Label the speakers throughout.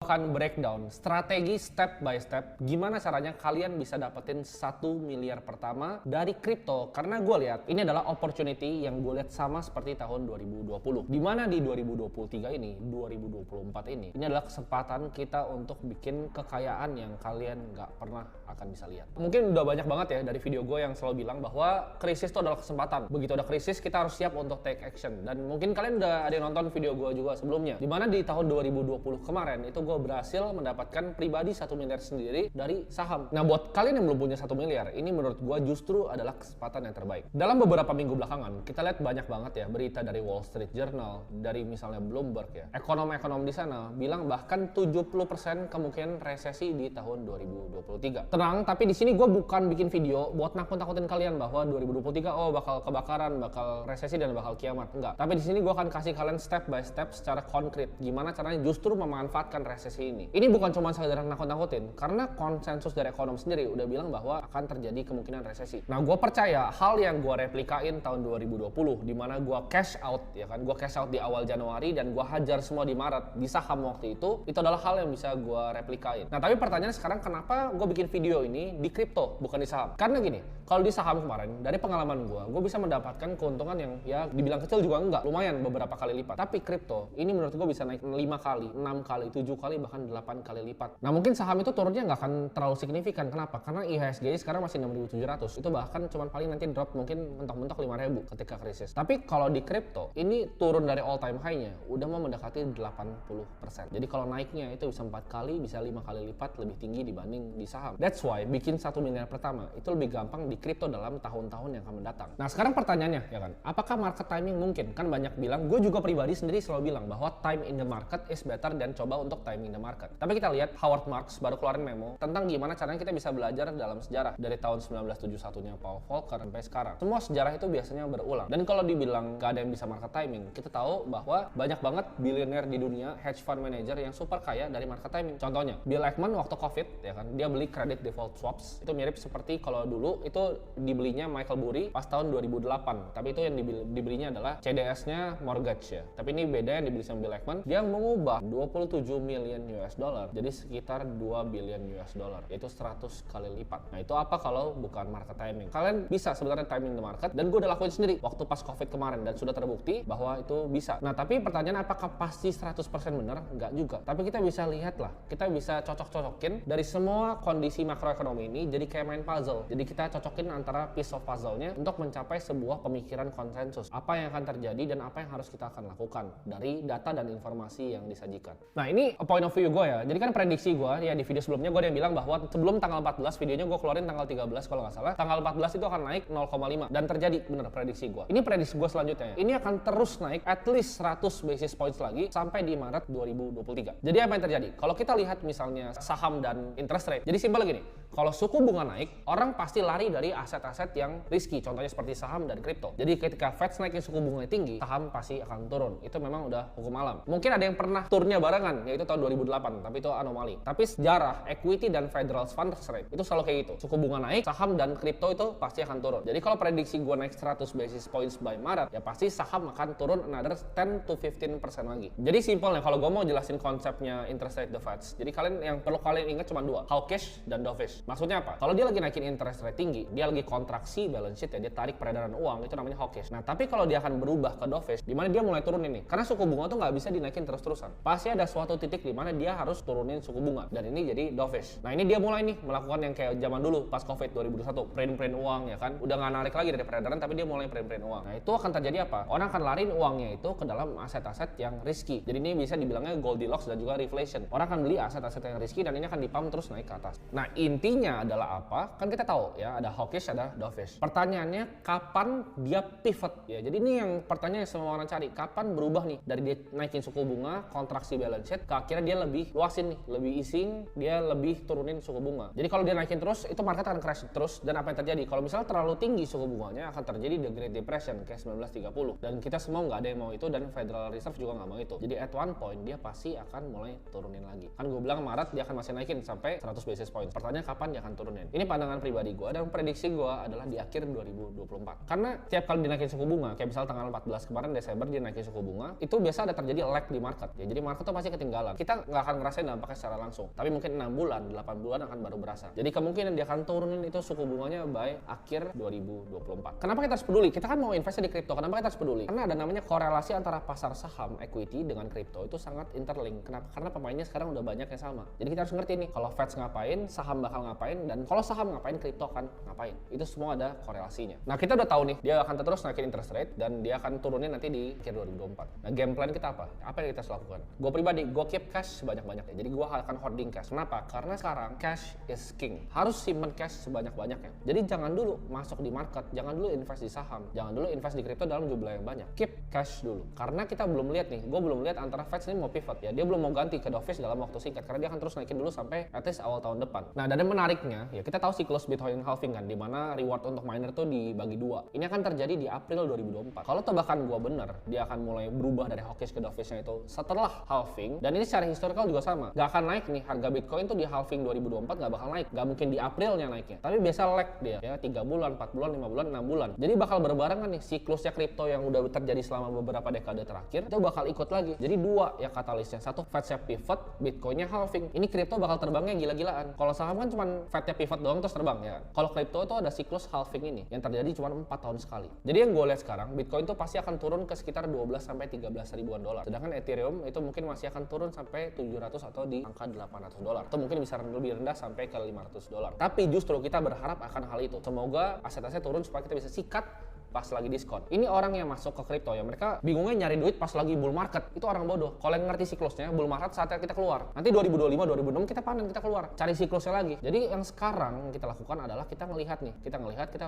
Speaker 1: akan breakdown strategi step by step gimana caranya kalian bisa dapetin 1 miliar pertama dari kripto. Karena gue lihat ini adalah opportunity yang gue lihat sama seperti tahun 2020. Dimana di 2023 ini, 2024 ini adalah kesempatan kita untuk bikin kekayaan yang kalian nggak pernah akan bisa lihat. Mungkin udah banyak banget ya dari video gue yang selalu bilang bahwa krisis itu adalah kesempatan. Begitu ada krisis kita harus siap untuk take action. Dan mungkin kalian udah ada yang nonton video gue juga sebelumnya. Dimana di tahun 2020 kemarin itu gue berhasil mendapatkan pribadi 1 miliar sendiri dari saham. Nah buat kalian yang belum punya 1 miliar, ini menurut gue justru adalah kesempatan yang terbaik. Dalam beberapa minggu belakangan, kita lihat banyak banget ya berita dari Wall Street Journal, dari misalnya Bloomberg ya. Ekonom-ekonom di sana bilang bahkan 70% kemungkinan resesi di tahun 2023. Tenang, tapi di sini gue bukan bikin video buat nakut-nakutin kalian bahwa 2023 bakal kebakaran, bakal resesi dan bakal kiamat. Enggak. Tapi di sini gue akan kasih kalian step by step secara konkret gimana caranya justru memanfaatkan resesi ini. Ini bukan cuma sekedar nakut-nakutin, karena konsensus dari ekonom sendiri udah bilang bahwa akan terjadi kemungkinan resesi. Nah, gue percaya hal yang gue replikain tahun 2020 di mana gue cash out ya kan, gue cash out di awal Januari dan gue hajar semua di Maret di saham waktu itu adalah hal yang bisa gue replikain. Nah, tapi pertanyaannya sekarang kenapa gue bikin video ini di kripto bukan di saham? Karena gini, kalau di saham kemarin dari pengalaman gue bisa mendapatkan keuntungan yang ya dibilang kecil juga enggak, lumayan beberapa kali lipat. Tapi kripto ini menurut gue bisa naik 5 kali, 6 kali, 7 kali, bahkan 8 kali lipat. Nah, mungkin saham itu turunnya nggak akan terlalu signifikan. Kenapa? Karena IHSG sekarang masih 6.700. Itu bahkan cuma paling nanti drop mungkin mentok-mentok 5.000 ketika krisis. Tapi kalau di kripto ini turun dari all time high-nya udah mau mendekati 80%. Jadi kalau naiknya itu bisa 4 kali, bisa 5 kali lipat lebih tinggi dibanding di saham. That's why bikin 1 miliar pertama itu lebih gampang di kripto dalam tahun-tahun yang akan mendatang. Nah, sekarang pertanyaannya ya kan, apakah market timing mungkin? Kan banyak bilang, gue juga pribadi sendiri selalu bilang bahwa time in the market is better dan coba untuk timing the market. Tapi kita lihat Howard Marks baru keluarin memo tentang gimana caranya kita bisa belajar dalam sejarah dari tahun 1971-nya Paul Volcker sampai sekarang. Semua sejarah itu biasanya berulang. Dan kalau dibilang gak ada yang bisa market timing, kita tahu bahwa banyak banget bilioner di dunia, hedge fund manager yang super kaya dari market timing. Contohnya, Bill Ackman waktu COVID ya kan, dia beli credit default swaps. Itu mirip seperti kalau dulu itu dibelinya Michael Burry pas tahun 2008. Tapi itu yang dibelinya adalah CDS-nya mortgage ya. Tapi ini beda yang dibeli sama Bill Ackman. Dia mengubah 27 million US dollar jadi sekitar 2 billion US dollar. Itu 100 kali lipat. Nah, itu apa kalau bukan market timing? Kalian bisa sebenarnya timing the market dan gue udah lakuin sendiri waktu pas COVID kemarin dan sudah terbukti bahwa itu bisa. Nah, tapi pertanyaan apakah pasti 100% benar? Enggak juga. Tapi kita bisa lihat lah. Kita bisa cocok-cocokin dari semua kondisi makroekonomi ini jadi kayak main puzzle. Jadi kita cocokin antara piece of puzzle-nya untuk mencapai sebuah pemikiran konsensus. Apa yang akan terjadi dan apa yang harus kita akan lakukan dari data dan informasi yang disajikan. Nah, ini point of view gue ya. Jadi kan prediksi gue ya di video sebelumnya gue yang bilang bahwa sebelum tanggal 14 videonya gue keluarin tanggal 13 kalau nggak salah. Tanggal 14 itu akan naik 0,5 dan terjadi bener prediksi gue. Ini prediksi gue selanjutnya ya. Ini akan terus naik at least 100 basis points lagi sampai di Maret 2023. Jadi apa yang terjadi? Kalau kita lihat misalnya saham dan interest rate. Jadi simpel gini. Kalau suku bunga naik, orang pasti lari dari aset-aset yang risky. Contohnya seperti saham dan kripto. Jadi ketika Fed naikin suku bunganya tinggi, saham pasti akan turun. Itu memang udah hukum alam. Mungkin ada yang pernah turunnya barengan, yaitu tahun 2008, tapi itu anomali. Tapi sejarah equity dan federal funds rate itu selalu kayak gitu. Suku bunga naik, saham dan kripto itu pasti akan turun. Jadi kalau prediksi gue naik 100 basis points by Maret, ya pasti saham akan turun another 10 to 15% lagi. Jadi simpelnya kalau gue mau jelasin konsepnya interest rate the Feds. Jadi kalian yang perlu kalian ingat cuma dua, hawkish dan dovish. Maksudnya apa? Kalau dia lagi naikin interest rate tinggi, dia lagi kontraksi balance sheet ya, dia tarik peredaran uang, itu namanya hawkish. Nah, tapi kalau dia akan berubah ke dovish, di mana dia mulai turun ini. Karena suku bunga tuh nggak bisa dinaikin terus-terusan. Pasti ada suatu titik di mana dia harus turunin suku bunga. Dan ini jadi dovish. Nah, ini dia mulai nih melakukan yang kayak zaman dulu pas Covid 2021, print uang ya kan. Udah nggak narik lagi dari peredaran, tapi dia mulai print uang. Nah, itu akan terjadi apa? Orang akan lariin uangnya itu ke dalam aset-aset yang risky. Jadi ini bisa dibilangnya Goldilocks dan juga reflation. Orang akan beli aset-aset yang risky dan ini akan dipump terus naik ke atas. Nah, intinya adalah apa? Kan kita tahu ya, ada hawkish, ada dovish. Pertanyaannya kapan dia pivot ya. Jadi ini yang pertanyaan yang semua orang cari. Kapan berubah nih dari dia naikin suku bunga, kontraksi balance sheet, ke akhirnya dia lebih luasin nih, lebih easing, dia lebih turunin suku bunga. Jadi kalau dia naikin terus, itu market akan crash terus. Dan apa yang terjadi? Kalau misalnya terlalu tinggi suku bunganya, akan terjadi the Great Depression kayak 1930. Dan kita semua nggak ada yang mau itu dan Federal Reserve juga nggak mau itu. Jadi at one point dia pasti akan mulai turunin lagi. Kan gue bilang Maret dia akan masih naikin sampai 100 basis points. Pertanyaan kapan dia akan turunin. Ini pandangan pribadi gue dan prediksi gue adalah di akhir 2024. Karena tiap kali dinaikin suku bunga, kayak misal tanggal 14 kemarin Desember dia naikin suku bunga, itu biasa ada terjadi lag di market ya. Jadi market tuh pasti ketinggalan. Kita nggak akan ngerasain dampaknya secara langsung. Tapi mungkin 6 bulan, 8 bulan akan baru berasa. Jadi kemungkinan dia akan turunin itu suku bunganya by akhir 2024. Kenapa kita harus peduli? Kita kan mau investasi di kripto. Kenapa kita harus peduli? Karena ada namanya korelasi antara pasar saham equity dengan kripto itu sangat interlink. Kenapa? Karena pemainnya sekarang udah banyak yang sama. Jadi kita harus ngerti nih, kalau Fed ngapain, saham bakal ngapain, dan kalau saham ngapain, kripto akan ngapain. Itu semua ada korelasinya. Nah, kita udah tahu nih, dia akan terus naikin interest rate dan dia akan turunin nanti di akhir 2024. Nah, game plan kita apa? Apa yang kita harus lakukan? Gue pribadi, gue keep cash sebanyak-banyaknya. Jadi gue akan hoarding cash. Kenapa? Karena sekarang cash is king. Harus simpen cash sebanyak-banyaknya. Jadi jangan dulu masuk di market, jangan dulu invest di saham, jangan dulu invest di kripto dalam jumlah yang banyak. Keep cash dulu. Karena kita belum lihat nih, gue belum lihat antara Fed ini mau pivot ya. Dia belum mau ganti ke dovish dalam waktu singkat karena dia akan terus naikin dulu sampai at least awal tahun depan. Nah, dan menariknya ya, kita tahu siklus Bitcoin halving kan, di mana reward untuk miner tuh dibagi dua. Ini akan terjadi di April 2024. Kalau tebakan gue bener, dia akan mulai berubah dari hawkish ke dovishnya itu setelah halving. Dan ini secara historical juga sama. Gak akan naik nih harga Bitcoin tuh di halving 2024, gak bakal naik. Gak mungkin di Aprilnya naiknya. Tapi biasa lag dia ya, 3 bulan, 4 bulan, 5 bulan, 6 bulan. Jadi bakal berbarengan nih siklusnya kripto yang udah terjadi selama beberapa dekade terakhir itu bakal ikut lagi. Jadi dua ya katalisnya. Satu, Fed pivot, Bitcoinnya halving. Ini kripto bakal terbangnya gila-gilaan. Kalau saham kan cuma Fednya pivot doang terus terbang ya. Kalau kripto itu ada siklus halving ini yang terjadi cuma 4 tahun sekali. Jadi yang gue lihat sekarang, Bitcoin tuh pasti akan turun ke sekitar 12 sampai 13 ribuan dolar. Sedangkan Ethereum itu mungkin masih akan turun sampai 700 atau di angka 800 dolar. Atau mungkin bisa lebih rendah sampai ke 500 dolar. Tapi justru kita berharap akan hal itu. Semoga aset-aset turun supaya kita bisa sikat pas lagi diskon. Ini orang yang masuk ke kripto ya, mereka bingungnya nyari duit pas lagi bull market. Itu orang bodoh. Kalau yang ngerti siklusnya, bull market saatnya kita keluar. Nanti 2025, 2026 kita panen, kita keluar. Cari siklusnya lagi. Jadi yang sekarang kita lakukan adalah kita ngelihat nih. Kita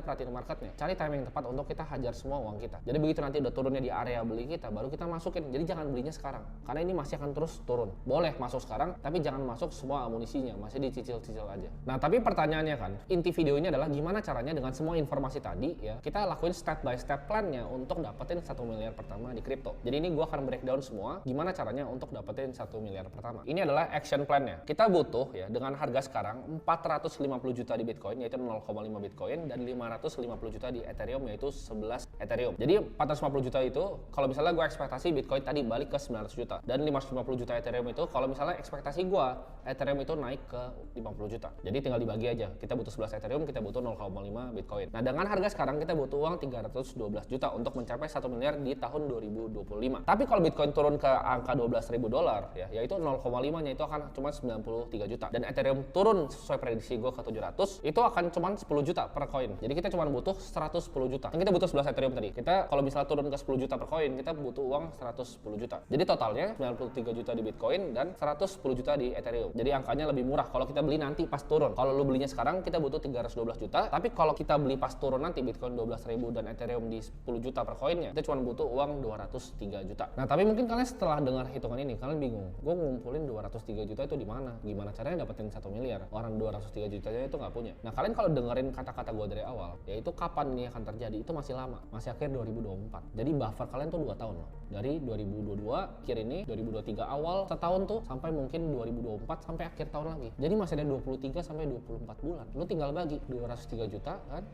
Speaker 1: perhatiin marketnya. Cari timing yang tepat untuk kita hajar semua uang kita. Jadi begitu nanti udah turunnya di area beli kita, baru kita masukin. Jadi jangan belinya sekarang. Karena ini masih akan terus turun. Boleh masuk sekarang, tapi jangan masuk semua amunisinya. Masih dicicil-cicil aja. Nah, tapi pertanyaannya kan, inti video ini adalah gimana caranya dengan semua informasi tadi ya, kita lakuin step by step plannya untuk dapetin 1 miliar pertama di kripto. Jadi ini gue akan breakdown semua gimana caranya untuk dapetin 1 miliar pertama. Ini adalah action plannya. Kita butuh ya dengan harga sekarang 450 juta di Bitcoin yaitu 0,5 Bitcoin dan 550 juta di Ethereum yaitu 11 Ethereum. Jadi 450 juta itu kalau misalnya gue ekspektasi Bitcoin tadi balik ke 900 juta dan 550 juta Ethereum itu kalau misalnya ekspektasi gue Ethereum itu naik ke 50 juta. Jadi tinggal dibagi aja. Kita butuh 11 Ethereum, kita butuh 0,5 Bitcoin. Nah, dengan harga sekarang kita butuh uang 312 juta untuk mencapai 1 miliar di tahun 2025. Tapi kalau Bitcoin turun ke angka 12.000 dolar ya, yaitu 0,5-nya itu akan cuma 93 juta. Dan Ethereum turun sesuai prediksi gue ke 700, itu akan cuma 10 juta per koin. Jadi kita cuma butuh 110 juta. Kan kita butuh 11 Ethereum tadi. Kita kalau misalnya turun ke 10 juta per koin, kita butuh uang 110 juta. Jadi totalnya 93 juta di Bitcoin dan 110 juta di Ethereum. Jadi angkanya lebih murah kalau kita beli nanti pas turun. Kalau lu belinya sekarang kita butuh 312 juta, tapi kalau kita beli pas turun nanti Bitcoin 12.000 dan Ethereum di 10 juta per koinnya, kita cuma butuh uang 203 juta. Nah, tapi mungkin kalian setelah dengar hitungan ini, kalian bingung. Gue ngumpulin 203 juta itu di mana? Gimana caranya dapetin 1 miliar? Orang 203 jutanya itu nggak punya. Nah, kalian kalau dengerin kata-kata gue dari awal, yaitu kapan ini akan terjadi, itu masih lama. Masih akhir 2024. Jadi buffer kalian tuh 2 tahun loh. Dari 2022 akhir ini, 2023 awal, setahun tuh sampai mungkin 2024 sampai akhir tahun lagi. Jadi masih ada 23 sampai 24 bulan. Lu tinggal bagi 203 juta kan?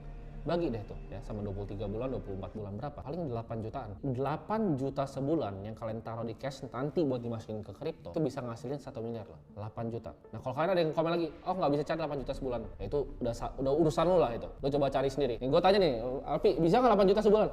Speaker 1: Bagi deh tuh ya sama 23 bulan, 24 bulan berapa? Paling 8 jutaan. 8 juta sebulan yang kalian taruh di cash nanti buat dimasukin ke kripto itu bisa ngasilin 1 miliar loh. 8 juta. Nah, kalau kalian ada yang komen lagi, oh nggak bisa cari 8 juta sebulan. Ya, itu udah urusan lo lah itu. Lo coba cari sendiri. Nih gue tanya nih, Alpi, bisa nggak 8 juta sebulan?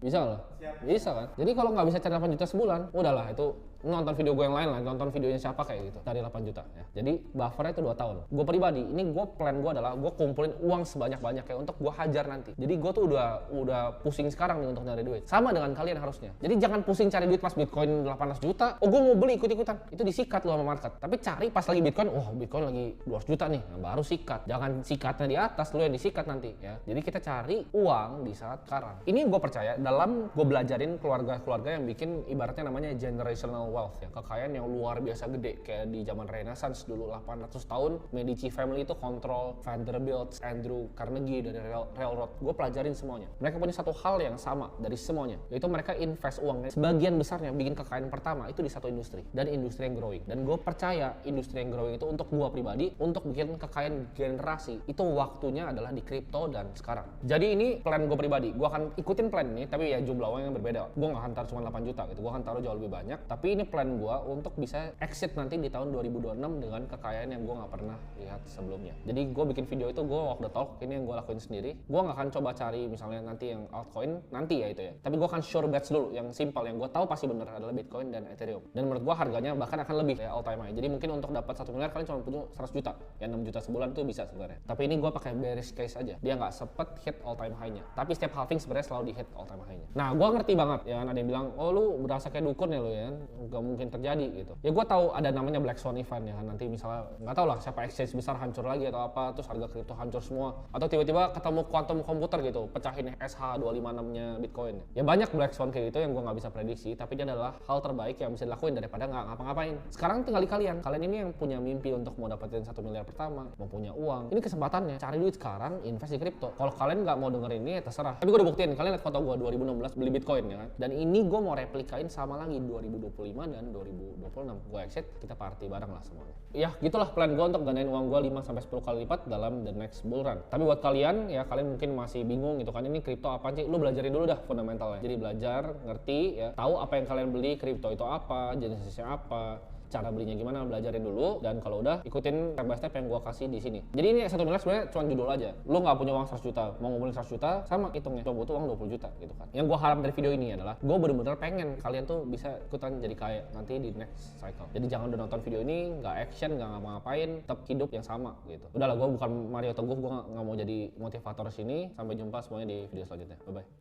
Speaker 1: Bisa loh. Bisa kan? Jadi kalau nggak bisa cari 8 juta sebulan, udahlah itu nonton video gue yang lain lah, nonton videonya siapa kayak gitu, cari 8 juta ya. Jadi buffernya itu 2 tahun. Gue pribadi, ini plan gue adalah gue kumpulin uang sebanyak-banyaknya untuk gue hajar nanti. Jadi gue tuh udah pusing sekarang nih untuk nyari duit. Sama dengan kalian harusnya. Jadi jangan pusing cari duit pas Bitcoin 800 juta. Oh, gue mau beli ikut-ikutan. Itu disikat lo sama market. Tapi cari pas lagi Bitcoin, Bitcoin lagi 200 juta nih. Nah, baru sikat. Jangan sikatnya di atas, lo yang disikat nanti ya. Jadi kita cari uang di saat sekarang. Ini gue percaya dalam gue belajarin keluarga-keluarga yang bikin ibaratnya namanya generational wealth ya, kekayaan yang luar biasa gede kayak di zaman Renaissance dulu 800 tahun Medici family itu kontrol Vanderbilt, Andrew Carnegie dari railroad. Gue pelajarin semuanya. Mereka punya satu hal yang sama dari semuanya, yaitu mereka invest uangnya sebagian besarnya bikin kekayaan pertama itu di satu industri, dan industri yang growing. Dan gue percaya industri yang growing itu untuk gue pribadi untuk bikin kekayaan generasi itu waktunya adalah di kripto dan sekarang. Jadi ini plan gue pribadi, gue akan ikutin plan ini tapi ya jumlah uang yang berbeda. Gue gak akan taruh cuma 8 juta gitu, gue akan taruh jauh lebih banyak. Tapi ini plan gue untuk bisa exit nanti di tahun 2026 dengan kekayaan yang gue gak pernah lihat sebelumnya. Jadi gue bikin video itu, gue walk the talk, ini yang gue lakuin sendiri. Gue gak akan coba cari misalnya nanti yang altcoin, nanti ya itu ya. Tapi gue akan sure bets dulu, yang simpel, yang gue tahu pasti bener adalah Bitcoin dan Ethereum. Dan menurut gue harganya bahkan akan lebih ya all time high. Jadi mungkin untuk dapat 1 miliar kalian cuma punya 100 juta, ya 6 juta sebulan tuh bisa sebenarnya. Tapi ini gue pakai bearish case aja, dia nggak sepet hit all time high-nya. Tapi setiap halving sebenarnya selalu di hit all time high-nya. Nah, gue ngerti banget ya kan, ada yang bilang, oh lu berasa kayak dukun ya lu ya, nggak mungkin terjadi gitu. Ya gue tahu ada namanya Black Swan event ya kan, nanti misalnya nggak tahu lah siapa exchange besar hancur lagi atau apa, terus harga kripto hancur semua, atau tiba-tiba ketemu quantum komputer gitu, pecahin SH256-nya Bitcoin. Ya banyak Black Swan kayak gitu yang gue nggak bisa prediksi, tapi ini adalah hal terbaik yang bisa dilakuin daripada nggak ngapa-ngapain. Sekarang tinggal di kalian ini yang punya mimpi untuk mau dapetin 1 miliar pertama, mau punya uang, ini kesempatannya, cari duit sekarang, invest di kripto. Kalau kalian nggak mau dengerin ini ya terserah, tapi gue udah buktiin. Kalian lihat foto gue 2016 beli Bitcoin ya kan, dan ini gue mau replikain sama lagi 2025 dan 2026 gue exit, kita party bareng lah semuanya. Ya gitulah plan gue untuk gandain uang gue 5-10 kali lipat dalam the next bull run. Tapi buat kalian ya, kalian mungkin masih bingung gitu kan, ini kripto apaan sih, lu belajarin dulu dah fundamentalnya. Jadi belajar, ngerti ya, tahu apa yang kalian beli, kripto itu apa, jenisnya apa, cara belinya gimana, belajarin dulu. Dan kalau udah, ikutin step by step yang gue kasih di sini. Jadi ini 1 miliar sebenarnya cuma judul aja. Lu nggak punya uang 100 juta, mau ngumpulin 100 juta, sama hitungnya, cuma butuh uang 20 juta gitu kan. Yang gue harap dari video ini adalah, gue bener-bener pengen kalian tuh bisa ikutan jadi kaya nanti di next cycle. Jadi jangan udah nonton video ini, nggak action, nggak ngapa-ngapain, tetap hidup yang sama gitu. Udahlah, gue bukan Mario Teguh, gue nggak mau jadi motivator sini. Sampai jumpa semuanya di video selanjutnya. Bye-bye.